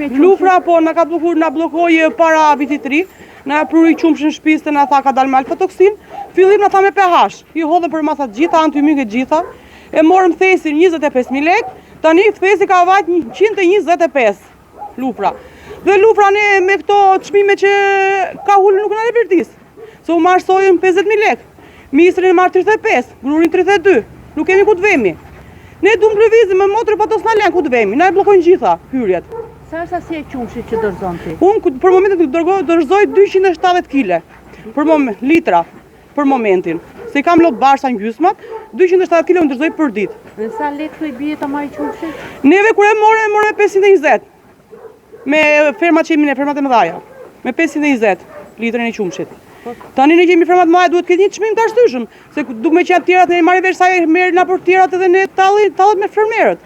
çmimi e qumshit? Lufra po na bllokoi para vitit të ri. Na pruri qumshin në shtëpi, na tha ka dalë me alfatoksin. Fillim na tha me pH. I hodhën për masa të gjitha, antymyke të gjitha. E morëm thesin 25.000 lekë. Tani thesi ka vajt 125 lufra. Dhe lufra ne me këto çmime që ka ulur nuk na libertis. Se u marr sojën 50.000 lekë. Misrin e marr 35, grurin 32. Nuk kemi ku të vemi. Ne duam të lëvizim me motor pa tos na lën ku të vemi. Na e bllokojnë gjitha hyrjet. Sa sasi e qumshit që dorëzon ti? Unë për momentin dorëzoj 270 kg. Për litra për momentin. Se i kam lot barsha gjysmat, 270 kg ndërzoj për ditë. Dhe sa lekë i bie ta marrë qumshit? Neve kur e morëm 520. Me fermat që jemi ne, fermat e mëdhaja. Me 520 litrën e qumshit. Tani ne kemi fermat mëdhaja, duhet këtë një çmim të ashtyshëm, se duke me qenë tjerat ne marrim vesh sa merr na për tjerat edhe ne tallet me fermerët.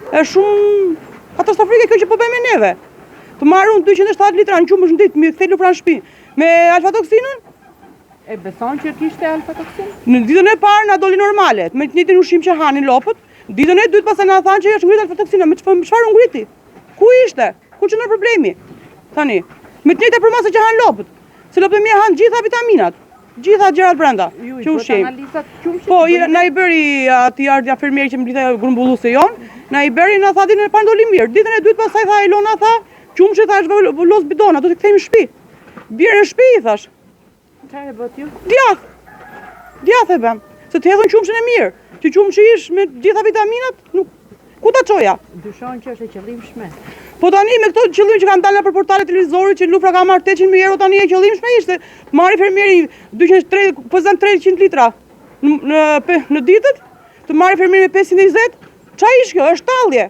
Është shumë katastrofike kjo që po bëjmë neve. Të marrun 270 litra në qumësh në ditë, mi kthej lufra në shtëpi. Me alfatoksinën? E beson që kishte alfatoksin? Në ditën e parë na doli normale, me të njëjtin ushqim që hanin lopët. Ditën e dytë pastaj na thanë që është ngrit alfatoksina, me çfarë u ngriti? Ku ishte? Ku çon problemi? Tani, me të njëjtë përmasa që han lopët. Se lopët e mia han gjitha vitaminat, gjitha gjërat brenda. Që ushqim. Po, na i bëri aty ardha fermieri që më blitej grumbulluse jon, na i bëri na tha ditën e parë ndoli mirë. Ditën e dytë pastaj tha Elona tha, qumshi thash los bidona, do të kthejmë në shtëpi. Bjerë në shtëpi thash. Çfarë bët ju? Djath. Djath e bëm. Se të hedhën qumshin e mirë. Që qumshi ish me gjitha vitaminat, nuk ku ta çoja? Dyshon që është e qëllimshme. Po tani me këto qëllim që kanë dalë për portale televizorit që lufra ka marrë 800.000 euro tani e qëllimshme ishte. Marri fermieri 300 litra në ditët, të marri fermieri me 520. Çfarë ish kjo? Është tallje.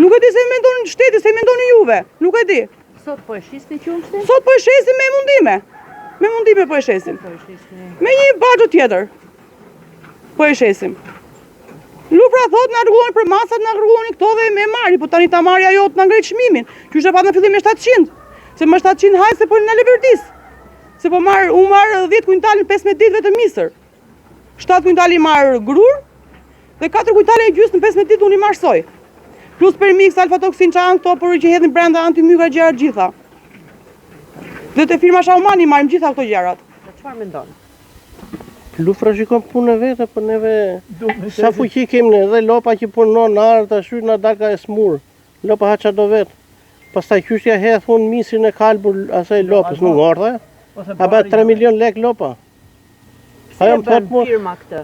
Nuk e di se mendon shteti, se mendoni juve. Nuk e di. Sot po e shisni qumshtin? Sot po e shesim me mundime. Me mundime po e shesim. Me një baxho tjetër. Po e shesim. Lufra thot na rregulloni për masat, na rregulloni këto dhe me marri, po tani ta marri ajo të na ngrit çmimin. Qysh e pat në fillim me 700. Se më 700 haj se po na libertis. Se po u marr 10 kuintal në 15 ditë vetëm misër. 7 kuintal i marr grur dhe 4 kuintal e gjysmë në 15 ditë unë i marr soj. Plus permix, alfatoksin, çan këto por që hedhin brenda antymyka gjëra gjitha. Dhe te firma Shaumani marrim gjitha këto gjërat. Çfarë mendon? Lufra shikon punë vete, po neve sa fuqi kemi ne, dhe lopa që punon ardh tash na dal ka smur. Lopa ha çdo vet. Pastaj qyshja hedh fund misin e kalbur asaj lopës në ngordhe. A bëhet 3 milion lek lopa. Ajo më thot mua firma këtë.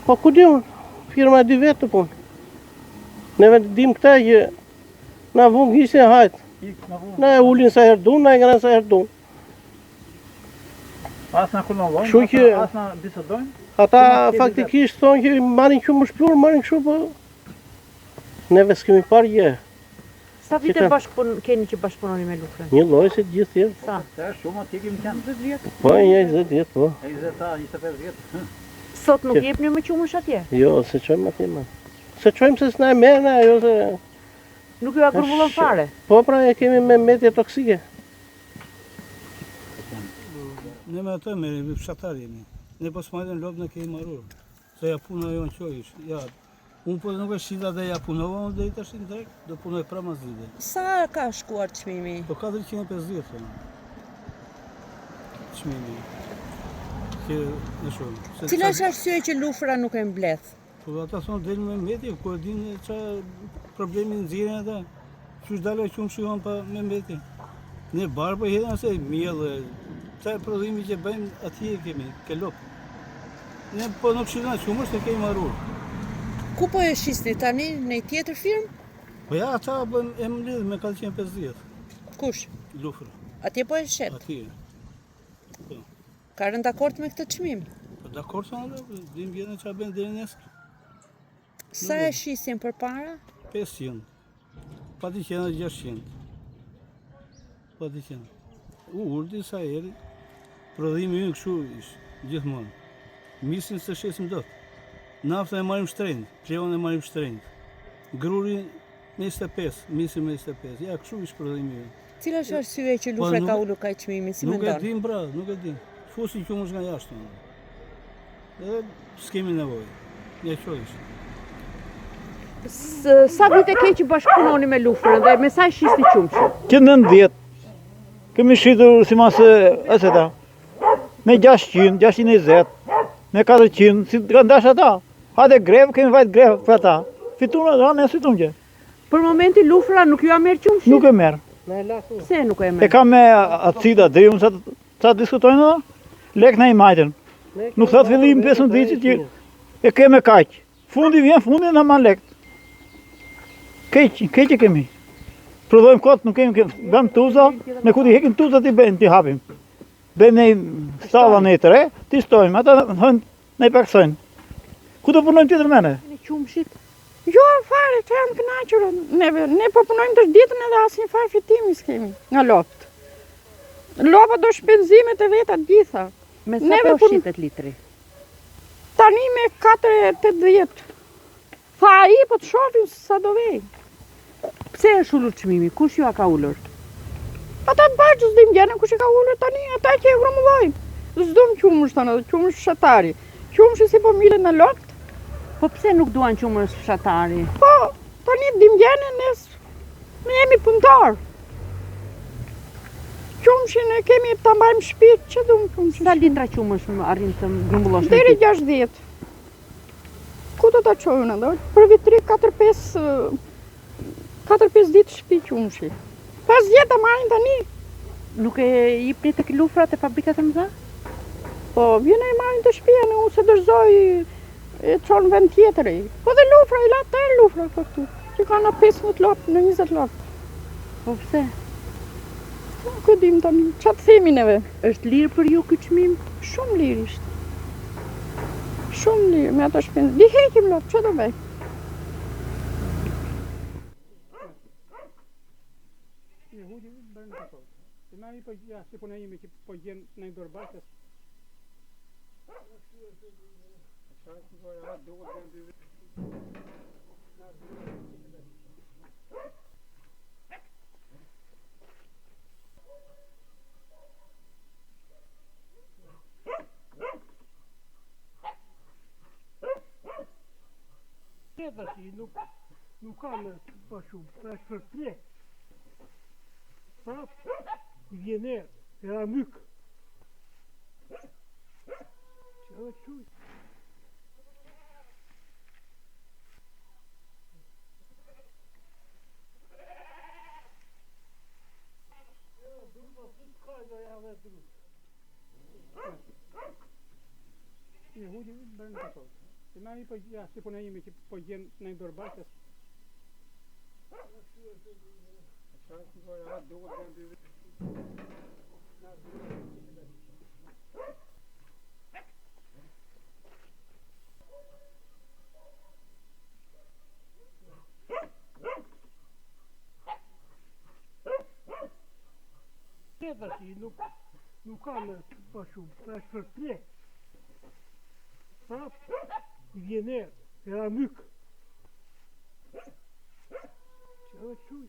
Po ku di unë? Firma e dy vetë punë. Neve dim këtë që na vum hisë hajt. Na e ulin sa herë dun, na e ngran sa herë dun. As na kulon, as na bisedojnë. Ata faktikisht thonë që marrin shumë shplur, marrin kështu po neve s'kemi parë gjë. Sa vite keni që bashkëpunoni me lufrën? Një lloj si të gjithë tjerë. Sa? Shumë aty kemi qenë 20 vjet. Po, 20 vjet, po. 25 vjet. Sot nuk jepni më qumësh atje? Jo, se çojmë atje më. Se çojmë se s'na e merrna ajo se nuk ju agrumbullon fare. Po pra e kemi me metje toksike. Ne me ato me fshatar jemi. Ne po s'marrim lopë në kemi marrur. Se ja puna jonë qoish. Ja. Unë po nuk e shita dhe ja punova unë deri tash në drejt, do punoj pra mas vite. Sa ka shkuar çmimi? Po 450. Çmimi. Që në shumë. Cila është arsye që lufra nuk e mbledh? Po ata thonë del me metje, ku e dinë ç'a problemi nxjerrin ata. Qysh dalë qumë shikon pa me metje. Ne barë po hedhën se miell. Çfarë prodhimi që bëjmë atje kemi, ke lop. Ne po nuk shikojmë qumësh se kemi marrur. Ku po e shisni tani në tjetër firmë? Po ja, ata e më lidh me 450. Kush? Lufra. Atje po e shet? Atje. Po. Ka rënë dakord me këtë çmim? Po dakord sa ne, dim vjen ç'a bën deri nesër. Sa e shisin përpara? 500. Pati qenë 600. Pati qenë. Urdi sa herë. Prodhimi ynë kështu ish, gjithmonë. Misin se shesim dot. Nafta e marrim shtrenjtë, plevon e marrim shtrenjtë. Gruri me 25, misi me 25. Ja, kështu ish prodhimi ynë. Cila është arsye që lufra ka ulur kaq çmimin, si mendon? Nuk e dim pra, nuk e dim. Fusi qumësh nga jashtë. Edhe s'kemi nevojë. Ja qoish. Sa vite ke që bashkëpunoni me Lufrën dhe me sa shisni qumshi? Që 90. Kemi shitur si mas aseta. Me 600, 620, me 400, si të kanë dash ata. Hade grevë, kemi vajt grevë për ata. Fitun atë, ne fitun që. Për momenti Lufra nuk ju a merë qumshi? Nuk e merë. Pse nuk e E merë? ka me atësida, drim sa diskutojnë da, lek në i majten. Nuk thot fillim 15 vitit që e keme kaq. Fundi vjen, fundi në man lekt. Keq e kemi. Prodhojmë kot, nuk kemi, bëm tuza, ne ku ti hekim tuza ti bëjmë, ti hapim. Bëjmë ne stalla në të re, ti stojmë, ata thënë ne paksojnë. Ku do punojmë tjetër mene? Në qumshit? Jo, fare, të jam kënaqur. Ne po punojmë të ditën edhe asnjë farë fitimi s'kemi nga lopt. Lopa do shpenzimet e veta të gjitha. Me sa po shitet litri? Tani me 4,80. Tha ai, po të shohim sa do vej. Pse është ullur çmimi? Kush ju a ka ullur? Ata të bashkë s'dim gjenën kush e ka ullur tani, ata që e grumullojnë. S'dum qumësh tani, qumësh fshatari. Qumësh si po milet në lopt. Po pse nuk duan qumësh fshatari? Po, tani dim gjenën ne jemi punëtar. Qumshin e kemi ta mbajmë shtëpi, që dum qumshin? Sa litra qumësh arrin të grumbullosh në Deri ditë? 60. Ku do ta çojnë atë? Për vitri 4-5 ditë shtëpi qumshi. 50 ta marrin tani. Nuk e jipni tek Lufrat e fabrikat e mëdha? Po, vjen e marrin të shtëpia, ne unë se dërzoj e çon vend tjetër. Po dhe Lufra, i la tërë Lufra këtu. Që kanë 15 lopë, në 20 lopë. Po pse? Nuk e dim tani, çfarë themi neve? Është lirë për ju ky çmim? Shumë lirë ishte. Shumë lirë, me ato shpenzë. Di heqim lopë, që do bëj? Nuk kanë pa shumë, është për plek. Prap, i vjen e a myk. Që është quj? Ne hudi bërë në këto. Se na i po ja, si po na jemi që po gjen në dorë bashkë. Nuk kanë pa shumë, është për plek. Prap, i vjen e a myk. Që është quj?